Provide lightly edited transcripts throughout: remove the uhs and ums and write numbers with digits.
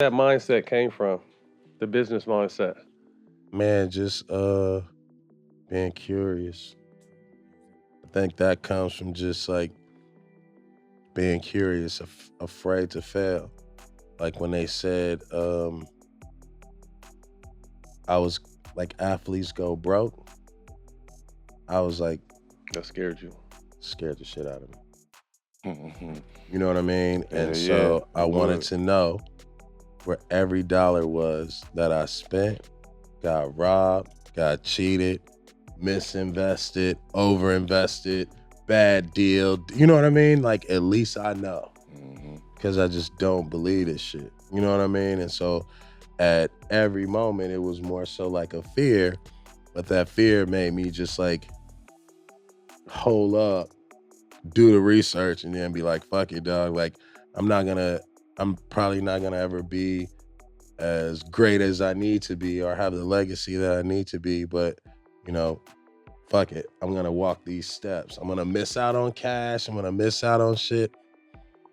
That mindset came from, the business mindset. Man, just being curious. I think that comes from just like being curious, afraid to fail. Like when they said I was like athletes go broke, I was like That scared you. scared the shit out of me. Mhm. You know what I mean? And Yeah, so I it wanted would. to know where every dollar was that I spent, got robbed, got cheated, misinvested, overinvested, bad deal. You know what I mean? Like at least I know. Mhm. Because I just don't believe this shit. You know what I mean? And so at every moment, it was more so like a fear, but that fear made me just like hold up, do the research, and then be like, fuck it, dog. Like, I'm not gonna, I'm probably not gonna ever be as great as I need to be or have the legacy that I need to be, but you know, fuck it. I'm gonna walk these steps. I'm gonna miss out on cash. I'm gonna miss out on shit.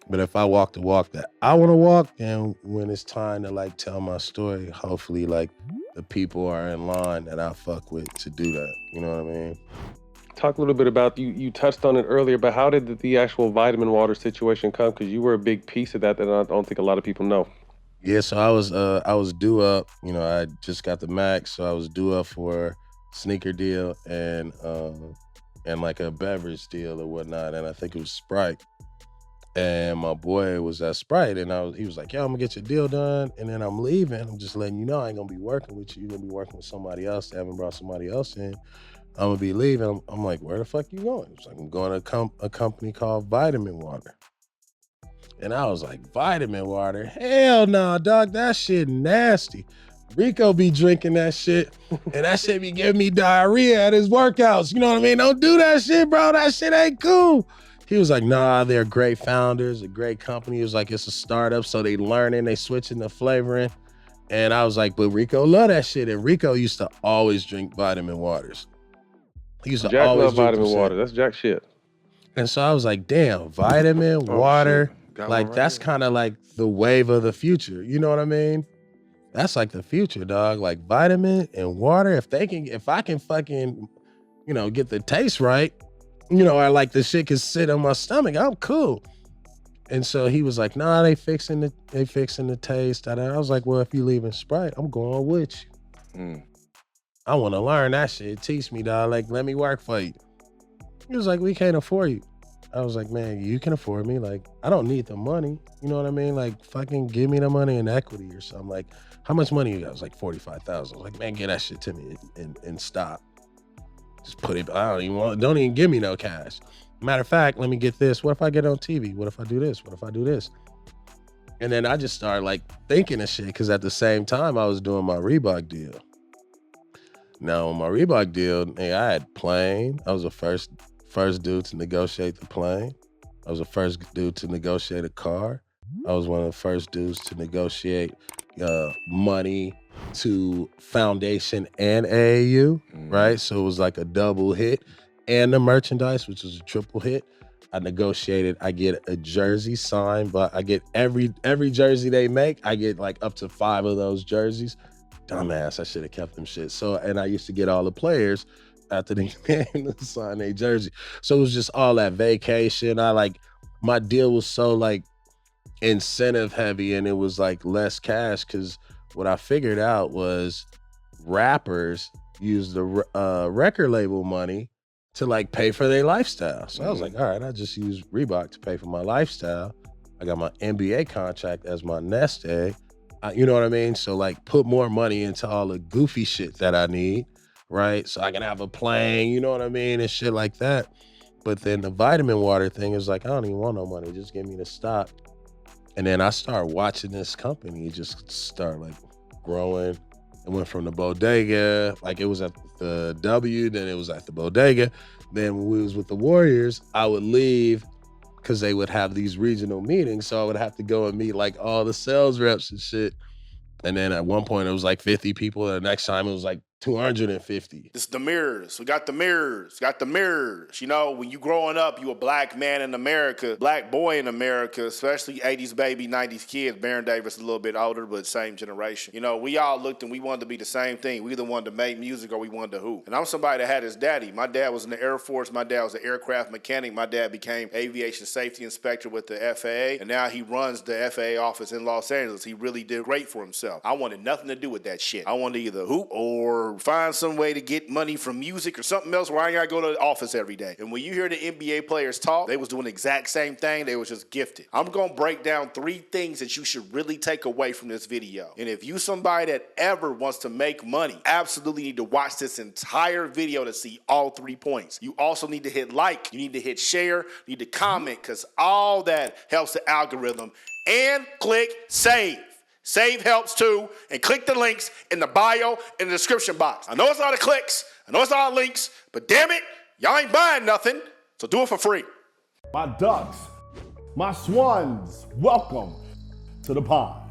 But if I walk the walk that I want to walk, then when it's time to like tell my story, hopefully like the people are in line that I fuck with to do that. You know what I mean? Talk a little bit about, you touched on it earlier, but how did the actual vitamin water situation come? Because you were a big piece of that I don't think a lot of people know. Yeah, so I was due up, I just got the max, so I was due up for sneaker deal and like a beverage deal or whatnot. And I think it was Sprite. And my boy was at Sprite, and he was like, "Yo, I'm gonna get your deal done, and then I'm leaving. I'm just letting you know I ain't gonna be working with you. You're gonna be working with somebody else. They haven't brought somebody else in. I'm gonna be leaving." I'm like, "Where the fuck you going?" He's like, "I'm going to a company called Vitamin Water." And I was like, "Vitamin Water? Hell no, dog. That shit nasty. Rico be drinking that shit, and that shit be giving me diarrhea at his workouts. You know what I mean? Don't do that shit, bro. That shit ain't cool." He was like, "Nah, they're great founders, a great company." He was like, "It's a startup, so they learning, they switching the flavoring." And I was like, "But Rico love that shit." And Rico used to always drink vitamin waters. He used to Jack always love drink them vitamin shit. water. That's Jack shit. And so I was like, damn, vitamin, Oh shit, water, got one like right that's here. kind of like the wave of the future. You know what I mean? That's like the future, dog. Like vitamin and water. If I can fucking, get the taste right, or like the shit can sit on my stomach, I'm cool. And so he was like, "Nah, they fixing the taste." And I was like, "Well, if you leaving Sprite, I'm going with you. Mm. I want to learn that shit. Teach me, dog. Like, let me work for you." He was like, "We can't afford you." I was like, "Man, you can afford me. Like, I don't need the money. You know what I mean? Like, fucking give me the money in equity or something. Like, how much money you got?" I was like, 45,000. I was like, "Man, get that shit to me and stop. Just put it. Don't even give me no cash. Matter of fact, let me get this. What if I get on TV? What if I do this? What if I do this?" And then I just started like thinking of shit because at the same time I was doing my Reebok deal. Now on my Reebok deal, I had plane. I was the first dude to negotiate the plane. I was the first dude to negotiate a car. I was one of the first dudes to negotiate money to Foundation and AAU, Mhm. right? So it was like a double hit, and the merchandise, which was a triple hit. I negotiated. I get a jersey signed, but I get every jersey they make. I get like up to 5 of those jerseys. Dumbass, I should have kept them shit. So, and I used to get all the players after the game to sign their jersey. So it was just all that vacation. My deal was so like incentive heavy, and it was like less cash because what I figured out was rappers use the record label money to like pay for their lifestyle. So I was like, all right, I just use Reebok to pay for my lifestyle. I got my NBA contract as my nest egg. You know what I mean? So like put more money into all the goofy shit that I need, right? So I can have a plane, you know what I mean? And shit like that. But then the vitamin water thing is like, I don't even want no money. Just give me the stock. And then I started watching this company just start like growing. It went from the bodega, like it was at the W, then it was at the bodega. Then when we was with the Warriors, I would leave because they would have these regional meetings. So I would have to go and meet like all the sales reps and shit. And then at one point it was like 50 people. The next time it was like 250. It's the mirrors. We got the mirrors. Got the mirrors. You know, when you growing up, you a black man in America, black boy in America, especially 80s baby, 90s kids. Baron Davis is a little bit older, but same generation. You know, we all looked and we wanted to be the same thing. We either wanted to make music or we wanted to hoop. And I'm somebody that had his daddy. My dad was in the Air Force. My dad was an aircraft mechanic. My dad became aviation safety inspector with the FAA. And now he runs the FAA office in Los Angeles. He really did great for himself. I wanted nothing to do with that shit. I wanted to either hoop or find some way to get money from music or something else where I ain't gotta go to the office every day. And when you hear the NBA players talk, they was doing the exact same thing. They was just gifted. I'm gonna break down 3 things that you should really take away from this video. And if you somebody that ever wants to make money, absolutely need to watch this entire video to see all 3 points. You also need to hit like, you need to hit share, you need to comment, because all that helps the algorithm. And click save. Save helps too, and click the links in the bio in the description box. I know it's a lot of clicks, I know it's a lot of links, but damn it, y'all ain't buying nothing, so do it for free. My ducks, my swans, welcome to the pond.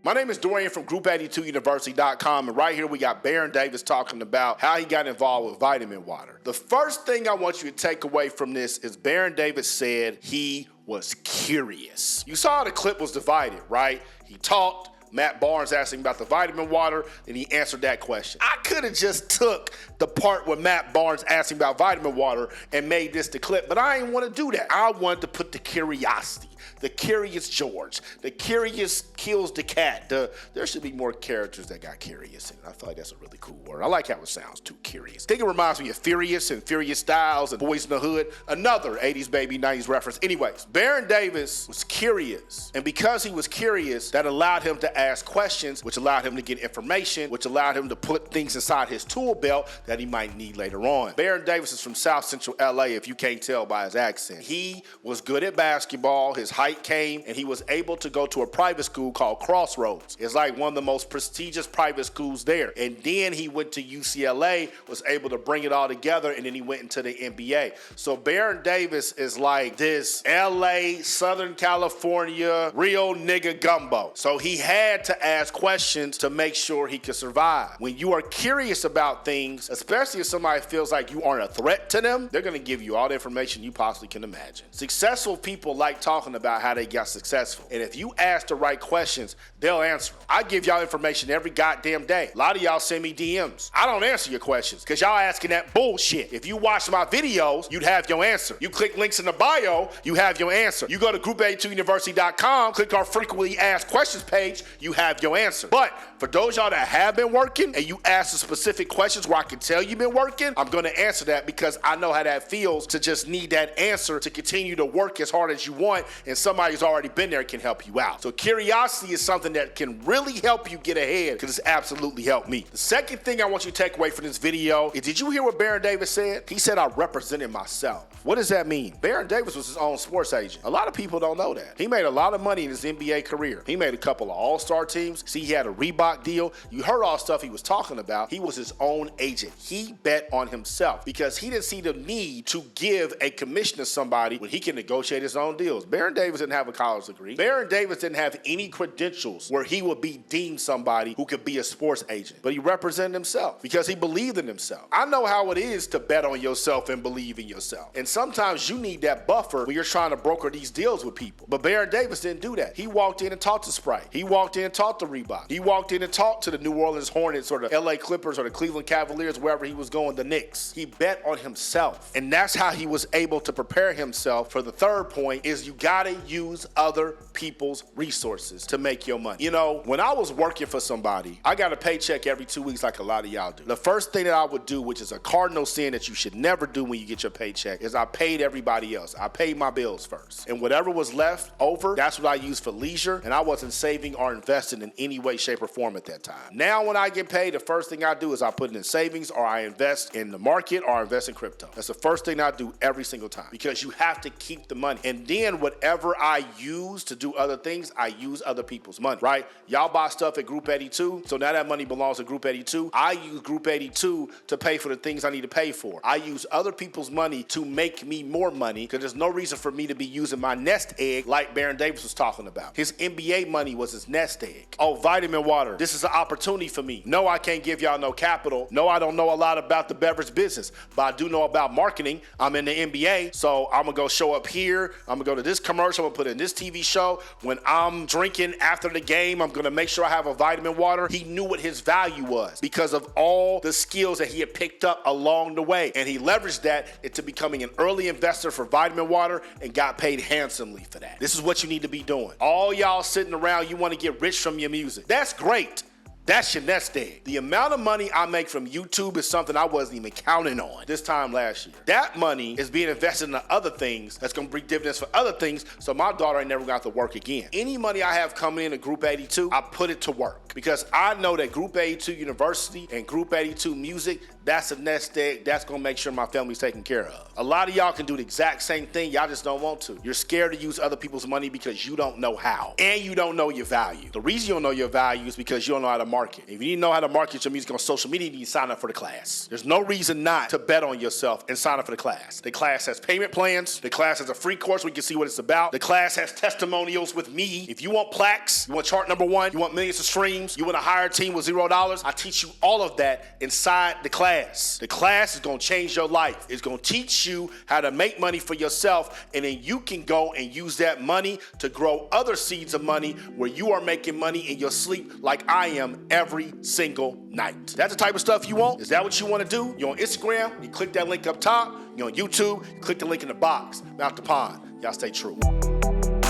My name is Dorian from Group82University.com, and right here we got Baron Davis talking about how he got involved with vitamin water. The first thing I want you to take away from this is Baron Davis said he was curious. You saw the clip was divided, right? He talked. Matt Barnes asked him about the vitamin water, and he answered that question. I could have just took the part where Matt Barnes asked him about vitamin water and made this the clip, but I didn't want to do that. I wanted to put the curiosity, the curious George, the curious kills the cat. There should be more characters that got curious in it. I feel like that's a really cool word. I like how it sounds too, curious. I think it reminds me of Furious and Furious Styles and Boys in the Hood, another 80s baby, 90s reference. Anyways, Baron Davis was curious, and because he was curious, that allowed him to ask questions, which allowed him to get information, which allowed him to put things inside his tool belt that he might need later on. Baron Davis is from South Central LA, if you can't tell by his accent. He was good at basketball, his height came, and he was able to go to a private school called Crossroads. It's like one of the most prestigious private schools there. And then he went to UCLA, was able to bring it all together, and then he went into the NBA. So Baron Davis is like this LA, Southern California, real nigga gumbo. So he had to ask questions to make sure he could survive. When you are curious about things, especially if somebody feels like you aren't a threat to them, they're gonna give you all the information you possibly can imagine. Successful people like talking about how they got successful. And if you ask the right questions, they'll answer them. I give y'all information every goddamn day. A lot of y'all send me DMs. I don't answer your questions because y'all asking that bullshit. If you watch my videos, you'd have your answer. You click links in the bio, you have your answer. You go to Group82University.com, click our frequently asked questions page, you have your answer. But for those y'all that have been working and you ask the specific questions where I can tell you've been working, I'm gonna answer that because I know how that feels to just need that answer to continue to work as hard as you want, and somebody who's already been there can help you out. So curiosity is something that can really help you get ahead, because it's absolutely helped me. The second thing I want you to take away from this video is, did you hear what Baron Davis said? He said, I represented myself. What does that mean? Baron Davis was his own sports agent. A lot of people don't know that. He made a lot of money in his NBA career. He made a couple of all-star teams. See, he had a Reebok deal. You heard all the stuff he was talking about. He was his own agent. He bet on himself because he didn't see the need to give a commission to somebody when he can negotiate his own deals. Baron Davis didn't have a college degree. Baron Davis didn't have any credentials where he would be deemed somebody who could be a sports agent, but he represented himself because he believed in himself. I know how it is to bet on yourself and believe in yourself. And sometimes you need that buffer when you're trying to broker these deals with people. But Baron Davis didn't do that. He walked in and talked to Sprite. He walked in and talked to Reebok. He walked in and talked to the New Orleans Hornets or the LA Clippers or the Cleveland Cavaliers, wherever he was going, the Knicks. He bet on himself. And that's how he was able to prepare himself for the third point, is you gotta use other people's resources to make your money. You know, when I was working for somebody, I got a paycheck every 2 weeks like a lot of y'all do. The first thing that I would do, which is a cardinal sin that you should never do when you get your paycheck, is I paid everybody else. I paid my bills first. And whatever was left over, that's what I used for leisure, and I wasn't saving or investing in any way, shape, or form at that time. Now when I get paid, the first thing I do is I put it in savings, or I invest in the market, or I invest in crypto. That's the first thing I do every single time, because you have to keep the money. And then whatever I use to do other things, I use other people's money, right? Y'all buy stuff at Group 82, so now that money belongs to Group 82. I use Group 82 to pay for the things I need to pay for. I use other people's money to make make me more money, because there's no reason for me to be using my nest egg like Baron Davis was talking about. His NBA money was his nest egg. Oh, vitamin water. This is an opportunity for me. No, I can't give y'all no capital. No, I don't know a lot about the beverage business, but I do know about marketing. I'm in the NBA, so I'm gonna go show up here. I'm gonna go to this commercial. I'm gonna put in this TV show. When I'm drinking after the game, I'm gonna make sure I have a vitamin water. He knew what his value was because of all the skills that he had picked up along the way. And he leveraged that into becoming an early investor for vitamin water and got paid handsomely for that. This is what you need to be doing. All y'all sitting around, you wanna get rich from your music. That's great. That's your nest egg. The amount of money I make from YouTube is something I wasn't even counting on this time last year. That money is being invested in other things that's gonna bring dividends for other things, so my daughter ain't never got to work again. Any money I have coming in at Group 82, I put it to work because I know that Group 82 University and Group 82 Music, that's a nest egg. That's gonna make sure my family's taken care of. A lot of y'all can do the exact same thing, y'all just don't want to. You're scared to use other people's money because you don't know how, and you don't know your value. The reason you don't know your value is because you don't know how to market. If you didn't know how to market your music on social media, you need to sign up for the class. There's no reason not to bet on yourself and sign up for the class. The class has payment plans. The class has a free course where you can see what it's about. The class has testimonials with me. If you want plaques, you want chart number 1, you want millions of streams, you want to hire a team with $0, I teach you all of that inside the class. The class is going to change your life. It's going to teach you how to make money for yourself, and then you can go and use that money to grow other seeds of money where you are making money in your sleep like I am every single night. That's the type of stuff you want? Is that what you want to do? You're on Instagram, you click that link up top. You're on YouTube, you click the link in the box. Mount the pond. Y'all stay true.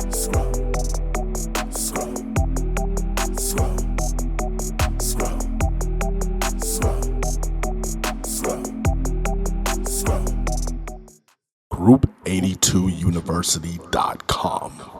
Scroll. Scroll. Scroll. Scroll. Scroll. Scroll. Group82University.com.